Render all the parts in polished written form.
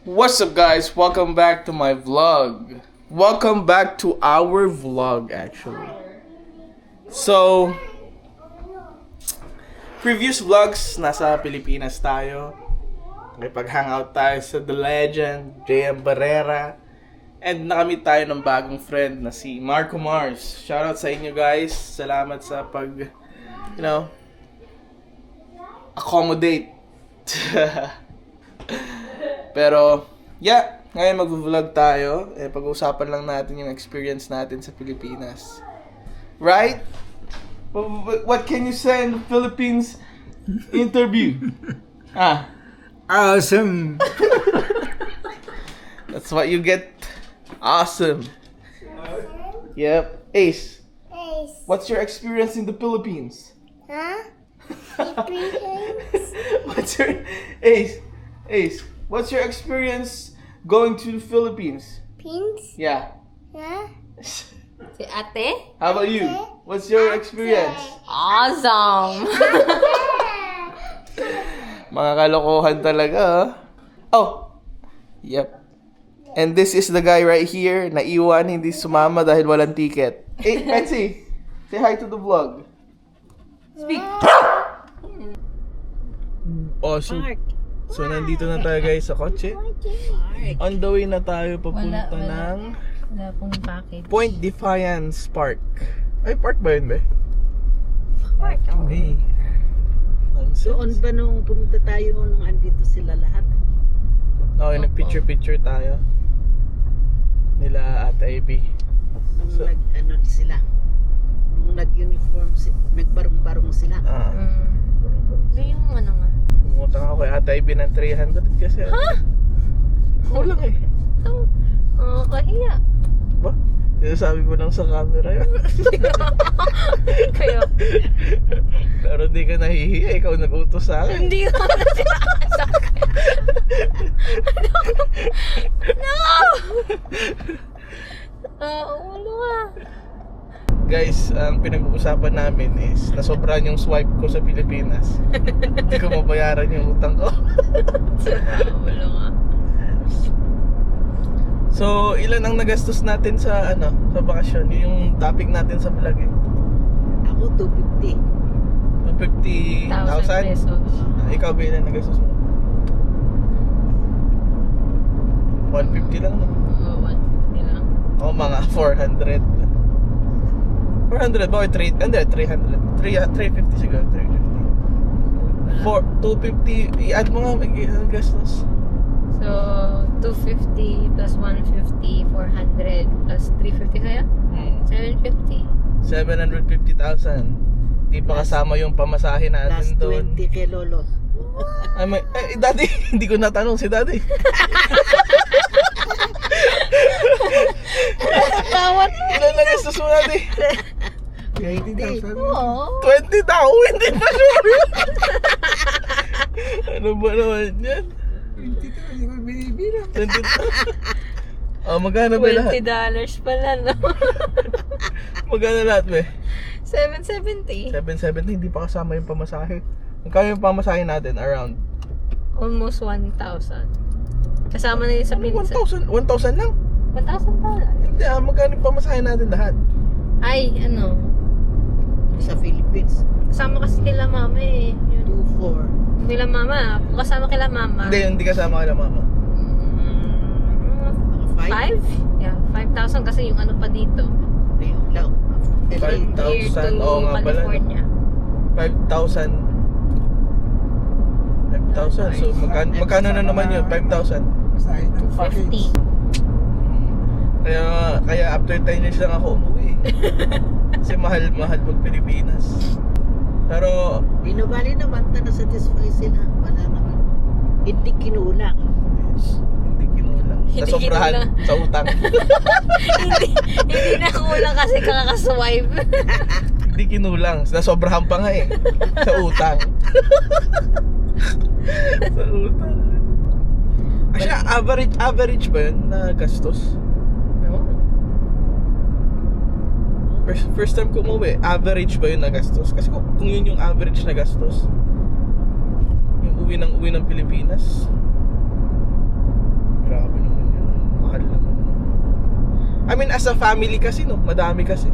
What's up guys? Welcome back to my vlog. Welcome back to our vlog actually. So, previous vlogs, nasa Pilipinas tayo. Nakipag-hangout tayo sa The Legend, JM Barrera. And nakamit tayo ng bagong friend na si Marco Mars. Shoutout sa inyo guys. Salamat sa accommodate. Pero, yeah, ngayon mag-vlog tayo. Pag-uusapan lang natin yung experience natin sa Pilipinas. Right? What can you say in the Philippines interview? Awesome! That's what you get. Awesome. Yep. Ace, what's your experience in the Philippines? Huh? Philippines? Ace, what's your experience going to the Philippines? Pins? Yeah. Huh? Si ate? How about you? What's your experience? Awesome! Mga kalokohan talaga, ah. Oh. Yep. And this is the guy right here na iwan, hindi sumama dahil walang ticket. Hey, Patsy, say hi to the vlog. Speak! Oh, so nandito na tayo guys sa kotse. On the way na tayo papunta ng Wala pong package. Point Defiance Park. Ay, park ba yun, be? Park. Hey. Doon ba nung pumunta tayo nung andito sila lahat? Okay, nag-picture tayo. Nila Ate Ivy. Nung So- sila? Nung nag-uniform, nagbarong-barong sila. May yung ano nga. Pumunta ako kay Ate Ivy ng 300 kasi. Ha? Kulang eh. Kahiya. Ba? Sinasabi mo lang sa camera yun. Kayo. Pero di ka nahihiya, ikaw nag-utos sa akin. Hindi ko na sinasak. No! Ulo ah. Guys, ang pinag-uusapan namin is nasobran yung swipe ko sa Pilipinas. Hindi ko mabayaran yung utang ko. Ulo nga. So, ilan ang nagastos natin sa sa bakasyon? Yun yung topic natin sa vlog eh. Ako, 250. 250,000? pesos. Ikaw ba ilan nagastos mo? 150 lang no? 150 lang. O mga 400. 400 ba? 300. 350 siguro. 350. 250. I-add mo nga ang gastos. So, 250 plus 150, 400 plus 350 kaya? 750. 750,000. Di pa kasama yung pamasahe natin Last doon. 20 kay Lolo. Daddy, hindi ko natanong si Daddy. Tawad. Ilan na gastos mo, Daddy? 20,000. Oo. 20,000? Hindi pa sure. Ano ba naman yan? 20,000. Oh, magkano ba lahat? $20 pala, no? Magkano lahat, be? 770. 770, hindi pa kasama yung pamasahe. Magkano yung pamasahe natin? Around? Almost 1,000. Kasama na yun sa pinsa. 1,000 lang? $1,000. Hindi magkano yung pamasahe natin lahat? Ay, ano. Sa Philippines. Kasama kasi kila mama eh. Yun. 2,400. Kila mama. Kung kasama kila mama. Hindi kasama kila mama. Mga 5? Yeah, 5,000 kasi yung ano pa dito. 5? Yung lang. 5,000, oo nga pala. California. 5,000. 5,000. So, magkano na naman yun? 5,000. 50. Kaya after 10 years lang ako umuwi. Kasi mahal mag Pilipinas. Pero, Binabali naman na satisfy sila. Wala naman. Hindi kinulang. hindi kinulang. Hindi Nasobrahan kinulang. sa utang. hindi na kulang kasi kakaswipe. Hindi kinulang. Nasobrahan pa nga eh. Sa utang. Sa utang. Actually, average ba yun na gastos? First time ko umuwi, average ba yun na gastos? Kasi kung yun yung average na gastos, yung uwi ng Pilipinas, I mean, as a family kasi, no? Madami kasi.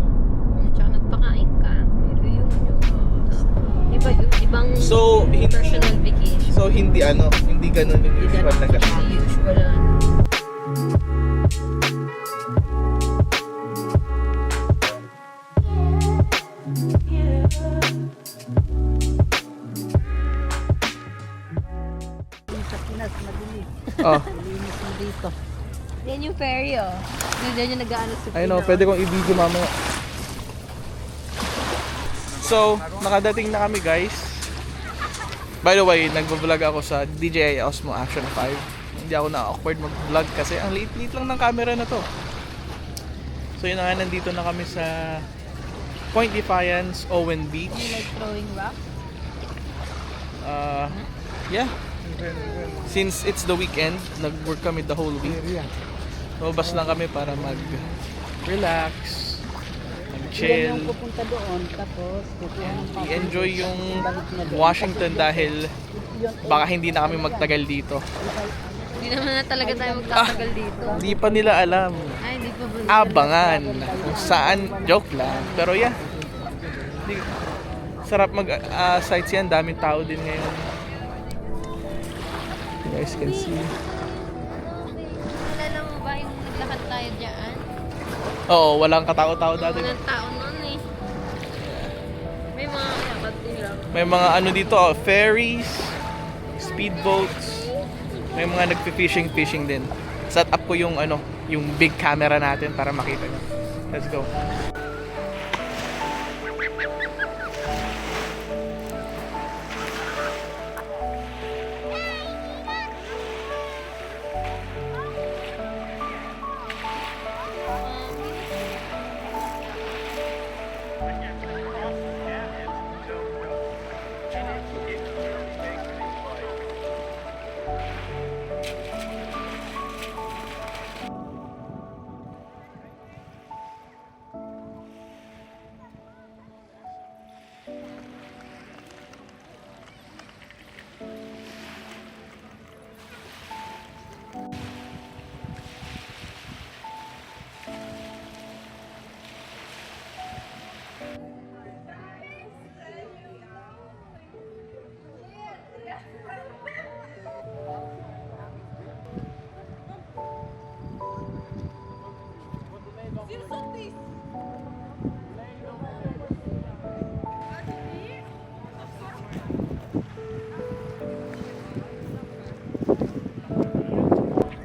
Tsaka nagpakain ka. Pero yung ibang So, personal vacation. So, hindi ganun yung usual na kasi. Usual na. Sa Pinas, madilim. Oh, Linis mo dito. Yan yung ferry, oh. Diyan yung nag-ano sa I know, pwede kong i-video mamaya. So, nakadating na kami guys. By the way, nagvo-vlog ako sa DJI Osmo Action 5. Hindi ako na-awkward mag-vlog kasi ang liit-liit lang ng camera na to. So yun na nga, nandito na kami sa Point Defiance, Owen You Beach. like throwing rock? Yeah. Since it's the weekend, nag-work kami the whole week. Lumabas lang kami para mag-relax, Yan mag-chill, yung pupunta doon, tapos kukuha ng pasok. i-enjoy yung Balik na doon. Washington dahil Yun, baka hindi na kami magtagal dito. Hindi naman na talaga tayo magtatagal dito. Hindi pa nila alam. Ay, hindi pa ba? Abangan kung saan, joke lang. Pero yeah, sarap mag-sites yan. Daming tao din ngayon. You guys can see. Naalala mo ba yung naglakad tayo dyan? Oo, walang katao-tao dati. Walang tao nun eh. May mga lakad din lang. May mga ano dito, ferries, speedboats. May mga nagpi-fishing din. Set up ko yung yung big camera natin para makita nyo. Let's go.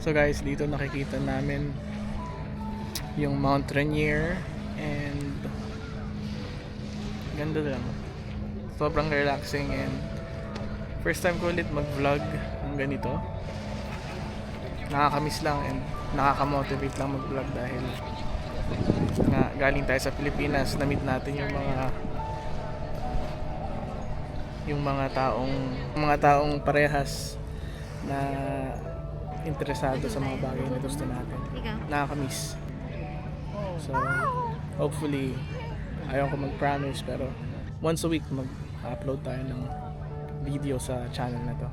So guys, dito nakikita namin yung Mount Rainier and ganda lang. Sobrang relaxing and first time ko ulit mag-vlog ng ganito. Nakakamiss lang and nakaka-motivate lang mag-vlog dahil nga galing tayo sa Pilipinas, na-meet natin yung mga taong parehas na interesado sa mga bagay na gusto natin. Ikaw? Nakakamiss. So, hopefully, ayaw ko mag-promise pero once a week mag-upload tayo ng video sa channel na to.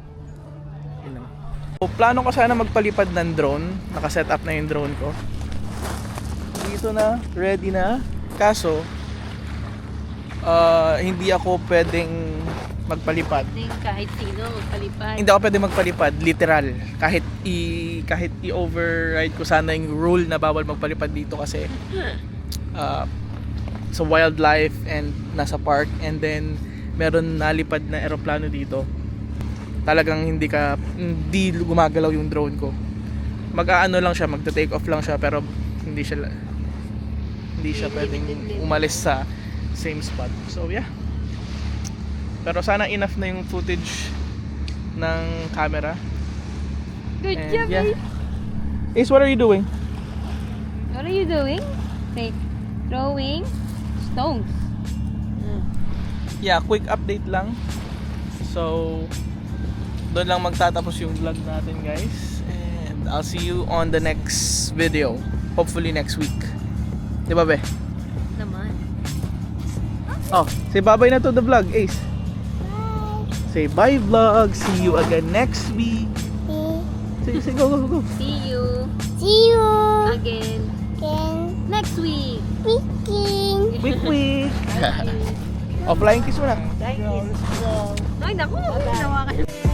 Yun lang. So, plano ko sana magpalipad ng drone. Nakaset up na yung drone ko. Dito na, ready na. Kaso, hindi ako pwedeng magpalipad. Hindi kahit sino magpalipad. Hindi ako pwede magpalipad, literal. Kahit i-override ko sana yung rule na bawal magpalipad dito kasi sa wildlife and nasa park, and then meron nalipad na eroplano dito. Talagang hindi gumagalaw yung drone ko. Mag-aano lang siya, magta-take off lang siya pero hindi siya pwedeng umalis sa same spot. So yeah. Pero sana enough na yung footage ng camera. Good And job, yeah. Ace. Ace, what are you doing? What are you doing? Like, throwing stones. Yeah, quick update lang. So, doon lang magtatapos yung vlog natin, guys. And I'll see you on the next video. Hopefully next week. Di ba, be? Naman. Oh, say bye-bye na to the vlog, Ace. Say bye, vlog. See you again next week. Say go. See you See you again Then, Next week. picking. Week week. O, flying kiss mo na. Thank you. Ay, naku. Nawa ka.